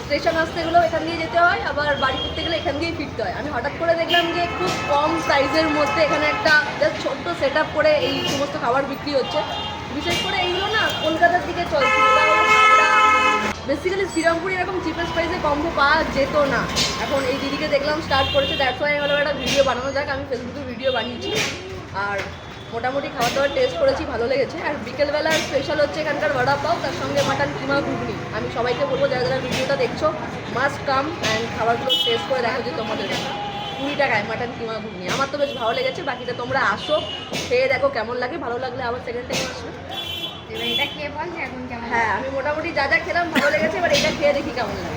Station আসতে গেলেও এখান দিয়ে যেতে হয়, আবার বাড়ি ফিরতে গেলে এখান দিয়েই ফিরতে হয়। আমি হঠাৎ করে দেখলাম যে খুব কম প্রাইসের মধ্যে এখানে একটা জাস্ট ছোট্ট সেট আপ করে এই সমস্ত খাবার বিক্রি হচ্ছে। বিশেষ করে এইগুলো না কলকাতার দিকে চলছিল, বেসিক্যালি শ্রীরামপুরে এরকম চিপেস্ট প্রাইসে কম্বো পাওয়া যেত না। এখন এই দিদিকে দেখলাম স্টার্ট করেছে, দ্যাটস ওয়াই হলো একটা ভিডিও বানানো যাক। আমি ফেসবুকে ভিডিও বানিয়েছি আর মোটামুটি খাবার দাবার টেস্ট করেছি, ভালো লেগেছে। আর বিকেলবেলার স্পেশাল হচ্ছে এখানকার বড়া পাও, তার সঙ্গে মাটন কিমা ঘুগনি। আমি সবাইকে বলবো যারা যারা ভিডিওটা দেখছো মাস্ট কাম অ্যান্ড খাবারগুলো টেস্ট করে দেখো যে তোমাদের 20 টাকায় মাটন কিমা ঘুগনি। আমার তো বেশ ভালো লেগেছে, বাকিটা তোমরা আসো খেয়ে দেখো কেমন লাগে, ভালো লাগলে আবার সেকেন্ড টাইম আসবে। এবার এটা খেয়ে বল যে এখন কেমন। হ্যাঁ, আমি মোটামুটি যা যা খেলাম ভালো লেগেছে, এবার এটা খেয়ে দেখি কেমন লাগে।